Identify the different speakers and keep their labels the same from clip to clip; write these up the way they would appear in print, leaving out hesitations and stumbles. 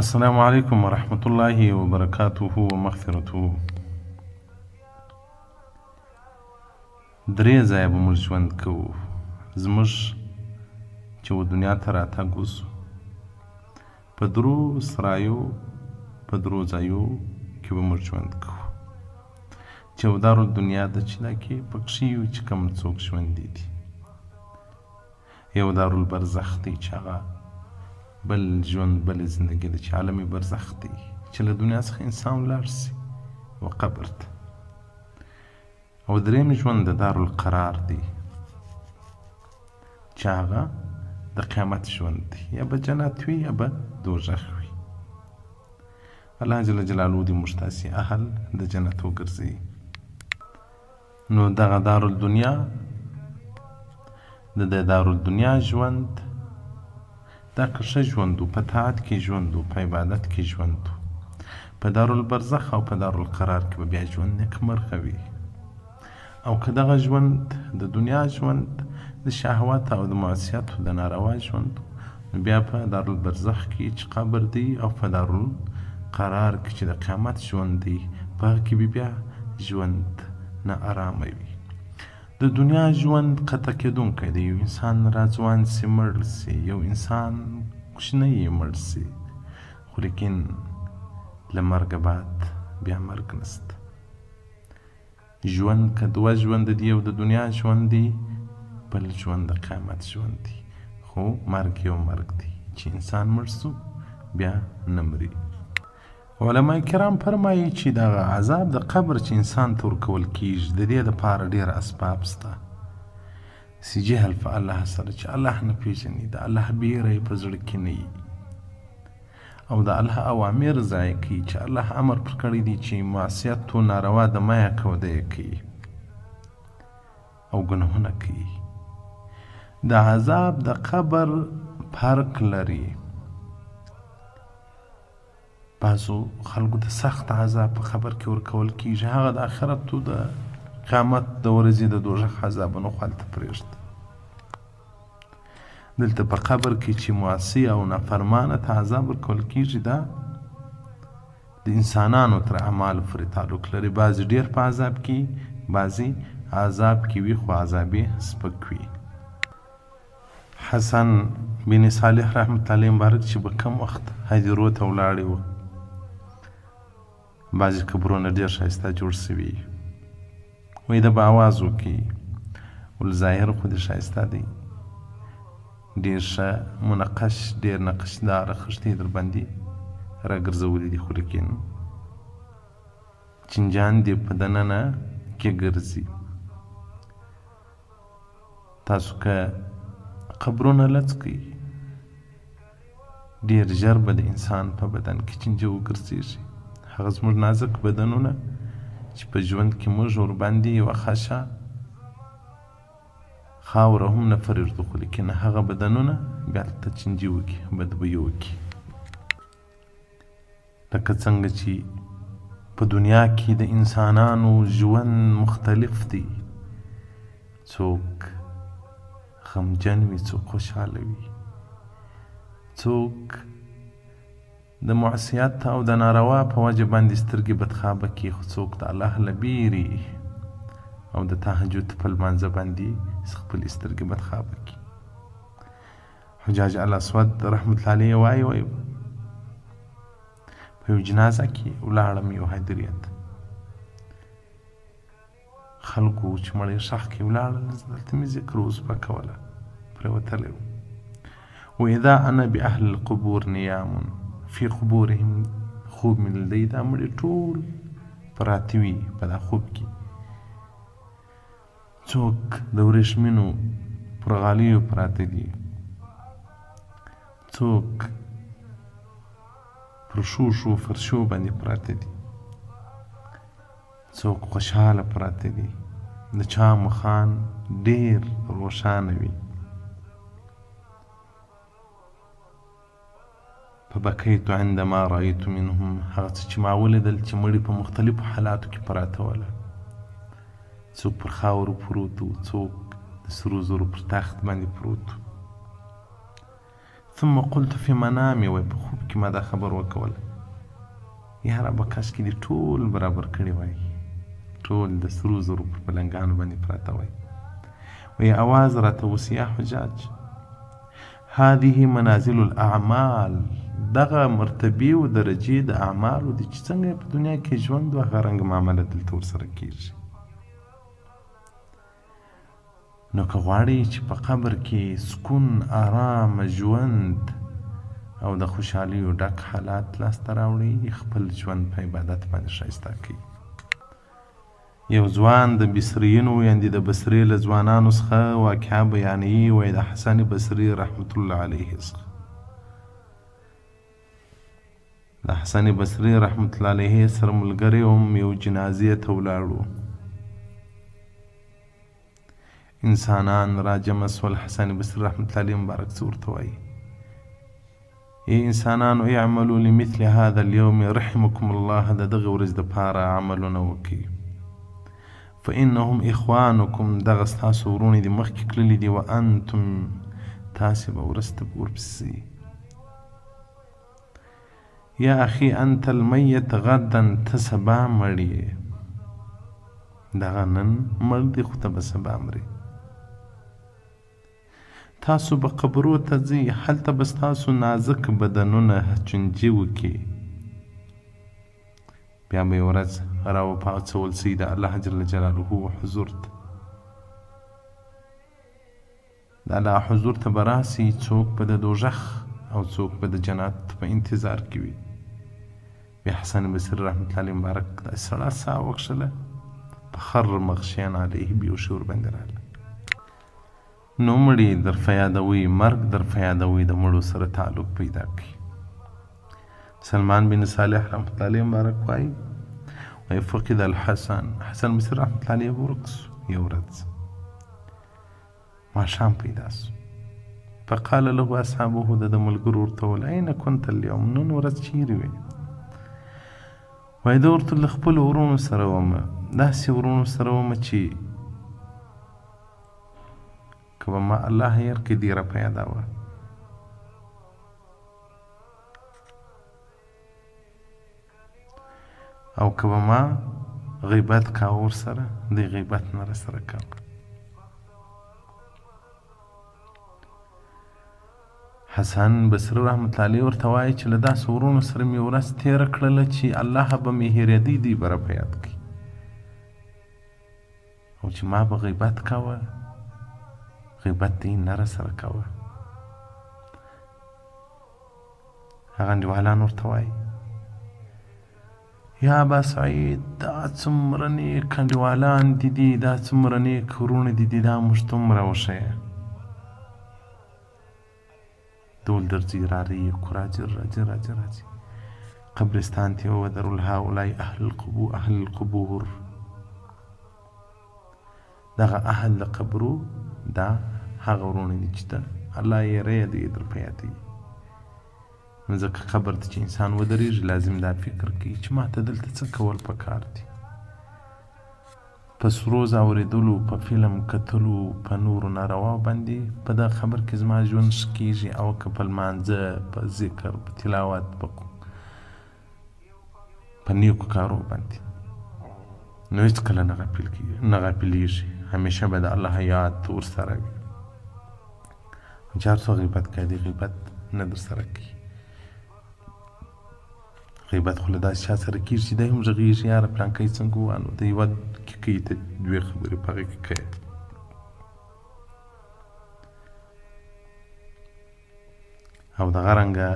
Speaker 1: السلام علیکم ورحمة الله وبرکاته ومغفرته. درې ځایه به موږ ژوند کوو. زموږ چې و دنیا ته راتګ وسو په درو سرایو په درو ځایو کې به موږ ژوند کوو چې و دارالدنیا ده چې دا کې پکښې یو چې کوم څوک ژوندي دي. یو دارالبرزخ دی چې هغه بل ژوند بل زندگی ده چې عالم برزخ دی چې له دنیا څخه انسان ولاړ سي و قبر ته. او درېیم ژوند د دارالقرار دی چې هغه د قیامت ژوند دی، یا به جنت وي یا به دوزخ وي. الله جل جلاله دې موږ تاسې اهل د جنت وګرځوي. نو دغه دارالدنیا د دارالدنیا ژوند دا که ښه ژوند و، په طاعت کې ژوند و، په عبادت کې ژوند و. په دارالبرزخ او په دارالقرار کې به بیا ژوند نیکمرغه وي. او که دغه ژوند د دنیا ژوند د شهوت او د معصیت او د ناروا ژوند، نو بیا په دارالبرزخ کې چې قبر دی او په دارالقرار کې چې د قیامت ژوند دی، په هغه کې به بیا ژوند نه ارامه وي. د دنیا ژوند قطع کېدونکی دی. یو انسان راځوان سي مړ سي، یو انسان کوچنی مړ سي، خو لیکن له مرګه بعد بیا مرګ نسته. ژوند که دوه ژوند دی، یو د دنیا ژوند دی، بل ژوند د قیامت ژوند دی. خو مرګ یو مرګ دی چې انسان مړ سو بیا نه مري. علماء کرام فرمایي چې دغه عذاب د قبر چې انسان ته ورکول کیږي، د دې دپاره ډېر اسباب سته. سي جهل په الله سره چې الله نه پېژني، د الله بیره یې په زړه کې نه وي، او د الله اوامر ضایع کوي چې الله امر پر کړی دی چې معصیت و ناروا د مه یې کوه ده یې کوي، او ګناهونه کوي. د عذاب د قبر فرق لري. بعضو خلکو ته سخت عذاب په قبر کې ورکول کیږي، هغه د آخرت و د قیامت د ورځې د دوزخ عذابونه خو هلته پرېږده. دلته په قبر کې چې معصي او نافرمانه ته عذاب ورکول کیږي، دا د انسانانو تر اعمالو پورې تعلق لري. بعضې ډېر په عذاب کې، بعضې عذاب کې وي خو عذاب یې سپک وي. حسن بن صالح رحمت الله مبارک چې به کم وخت هدیرو ته ولاړې وه، بعضې قبرونه ډېر ښایسته جوړ سوي، وایي ده به آواز وکړي، ول ظاهر خو دې ښایسته دی، ډېر ښه منقش، ډېر نقشداره خښتې در باندې راګرځولي دي، خو لیکن چینجان دې په دننه کې ګرځي. تاسو که قبرونه لڅ کړئ، ډېر ژر به د انسان په بدن کې چینجه وګرځېږي. هغه زموږ نازک بدنونه چې په ژوند کې موږ ورباندې یوه خشه خاوره هم نه پرېږدو، خو لیکن هغه بدنونه بیا هلته چینجې وکړي، بدبویي وکړي. لکه څنګه چې په دنیا کې د انسانانو ژوند مختلف دی، څوک غمجن وي، څوک خوشحاله وي، څوک د معصیت او د ناروا په وجه باندې سترګې بدخوابه کړي، خو څوک د الله له بیرې او د تهجد په لمانځه باندې خپلې سترګې بدخوابه کړي. حجاج الاسود رحمت الله علیه وایي په یو جنازه کې ولاړم یو هدیرې ته، خلکو چې مړی ښخ کې ولاړل، دلته مې ذکر وظیفه کوله، پرېوتلی و. واذا انا باهل القبور نیام فی قبورهم، خوب مې لیدی دا مړي ټول پراته وي په دا خوب کې، څوک د ورېښمینو پر غالیو پراته دي، څوک پر شوشو فرشو باندې پراته دي، څوک خوشحاله پراته دي، د چا مخان ډېر روښانه وي. فبکیت عندما رأیت منهم، هغه څه چې ما ولیدل چې مړي په مختلفو حالاتو کې پراته وله، څوک پر خاورو پروت و، څوک د سرو زرو پر تخت باندې پروت و. ثم قلت في منامي وای په خوب کې ما دا خبر وکول یا رب کاش کې دې ټول برابر کړي وای ټول د سرو زرو په پلنګانو باندې پراته وای وی اواز راته وسي یا حجاج هذه منازل الاعمال دغه مرتبه او درجې د اعمالو دي چې څنګه په دنیا کې ژوند او هغه رنګ معامله دلته ورسره کېږي نو که غواړئ چې په قبر کې سکون آرام ژوند او د خوشحالیو ډک حالات لاسته راوړئ خپل ژوند په عبادت باندې ښایسته کړئ یو ځوان د بصریینو یعنې د بصرې له ځوانانو څخه واقعه بیانوي وایي د حسن بصري رحمت الله علیه څخه د حسن بصري رحمت الله علیه سره ملګری هم یو جنازې ته ولاړو انسانان را جمع سول حسن بصري رحمت الله علیه مبارک څه ورته وایي ای انسانانو اعملوا لمثل هذا اليوم رحمكم الله د دغه ورځ دپاره عملونه وکړئ فإنهم إخوانكم دغه ستاسو ورونه دي مخکې کړلي دي وأنتم تاسې به وروسته ورپسې یا اخي انت المیت غدا ته سبا مړ یې دغه نن مړ دی خو ته به سبا مرې تاسو به قبرو ته ځئ هلته به ستاسو نازک بدنونه چونجي وکړي بیا به یې ورځ راوپاڅول سي د الله جل جلاله حضور ته د الله حضور ته به راسي څوک به د دوژخ او څوک به د جنت په انتظار کې وي بیا حسن بصري رحمت الله علیه مبارک داسې سړه ساه وکښله فخر مغشیان علیه بیهوشي ورباندې راغله نو مړي در په یادوي مرګ در په یادوي د مړو سره تعلق پیدا کوي سلمان بن صالح رحمت الله علیه مبارک وایي فقد الحسن حسن بصري رحمت الله علیه ورک سو یو ورځ ماښام پیدا سو فقال له اصحابه د ملګرو ورته وویل أين كنت اليوم نن ورځ چیرې وې وایي ده ورته له خپلو ورونو سره ومه داسې ورونو سره ومه چې که به ما الله هیر کړي دیره په یادوه او که به ما غیبت کاوه ورسره دی غیبت نه راسره کاوه حسن بصري رحمت الله علیه ورته وایي چې له داسې ورونو سره مې ورځ تېره کړله چې الله به مې هېرېدی دی به راپه یاد کړي او چې ما به غیبت کاوه غیبت دی نه راسره کاوه هغه انډیوالان ورته وایي یا ابا سعید دا څومره نیک انډیوالان دي دي دا څومره نیک ورونه دي دي دا موږ ته هم راوښیه دول درځي راځي راځي قبرستان ته وذروا هؤلاء اهل القبور دغه اهل قبرو دا هغه ورونه دي چې ته الله یې رې در په یاد وي نو ځکه قبر ته چې انسان ودرېږي لازم دا فکر کوي چې ما ته دلته څه کول پکار دي په سروز اورېدلو په فلم کتلو په نورو نارواو باندې په دغه خبر کې زما ژوند ښه کېږي او که په لمانځه په ذکر په تلاوت په نیکو کارو باندې نو هېڅکله نه غافلېږي همیشه به د الله یاد ورسره وي چې هر څو غیبت کوي د غیبت نه در سره کوي غیبت خو له داسې چا سره کېږي چې دی هم غږېږي یاره پلانکی څنګه ووه نو د یوه کې کوي ته دوې خبرې په هغې کې کوي او دغه رنګه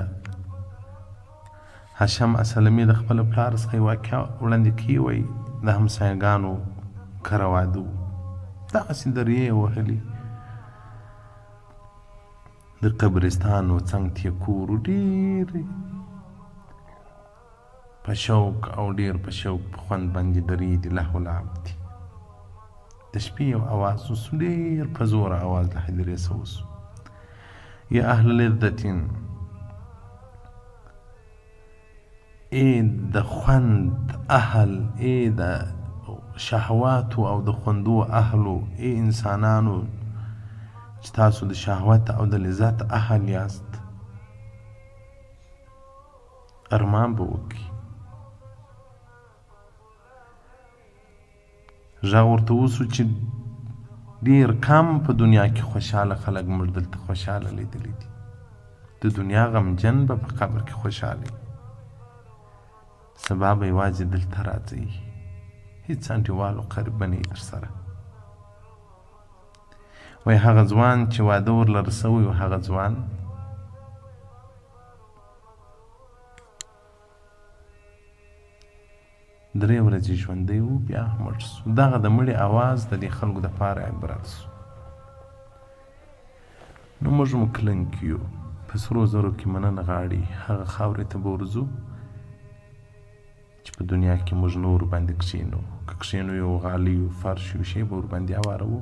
Speaker 1: هاشم اسلمي د خپل پلار څخه یې واقعه وړاندې کوي وایي د همسایګانو کره واده و دغسې درې یې وهلي د قبرستان و څنګ ته یې کور و ډېرې په شوق او ډېر په شوق په خوند باندې درې دي لهو لعب دي د شپې یو اواز وسو ډېر په زوره اواز له حجرې څه وسو یا اهل لذتین ای د خوند اهل ای د شهواتو او د خوندو اهلو ای انسانانو چې تاسو د شهوت او د لذت اهل یاست ارمان به وکړي. غږ ورته وسو چې ډېر کم په دنیا کې خوشحاله خلک موږ دلته خوشحاله لیدلی دي. د دنیا غمجن به په قبر کې خوشحاله وي. سبا به یوازې دلته راځئ، هېڅ انډیوال و قریب به نه یې در سره. وایي هغه ځوان چې واده ورلره سوی و، هغه ځوان درې ورځې ژوندی و، بیا مړ سو. دغه د مړي اواز د دې خلکو دپاره عبرت سو. نو موږ مکلنک یو، په سرو زرو کې مننه غاړي، هغه خاورې ته به ورځو چې په دنیا کې موږ نه ورباندې کښېنو. که کښېنو یو غالۍ یو فرش یو شی به ورباندې هواروو.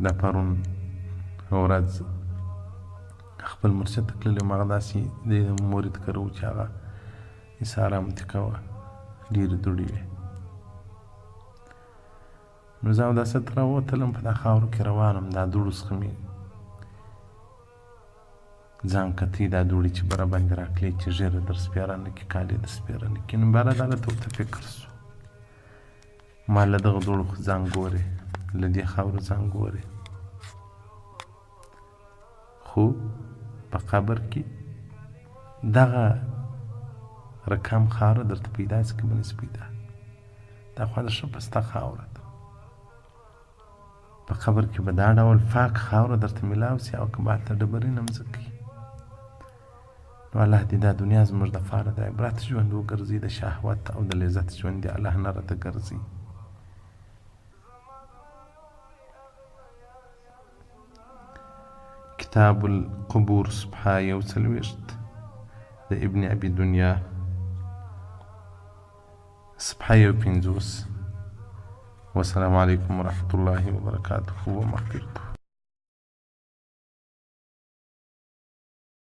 Speaker 1: دا پرون ورځ خپل مرشد ته تللی وم، هغه داسې د مورید کره و چې هغه ایساره امتي کوه، ډېرې دوړې وې. نو زه اوداسه ته راووتلم، په دا خاورو کې روان وم، دا دوړو څخه مې ځان کتی، دا دوړې چې به راباندې راکلې چې ژیره در سپېره نه کړي، کالي در سپېره نه کړي. نو بهر عدالت ورته فکر سو، ما له دغه دوړو ځان ګورې، له دې خاورو ځان ګورې، خو په قبر کې دغه رقم خاوره درته پیدا سي که به نسي پیدا. دا خو ښه پسته خاوره ده. په قبر کې به دا ډول پاک خاوره درته میلاو سي، او که به هلته ډبرینه مځکه وي. نو الله دې دا دنیا زموږ دپاره د عبرت ژوند وګرځي، د شهوت او د لذت ژوند دې الله نه راته ګرځي. کتاب القبور صفحه 41 د ابن ابي دنیا، صفحه 51. والسلام علیکم ورحمة الله وبرکاته ومغفرته.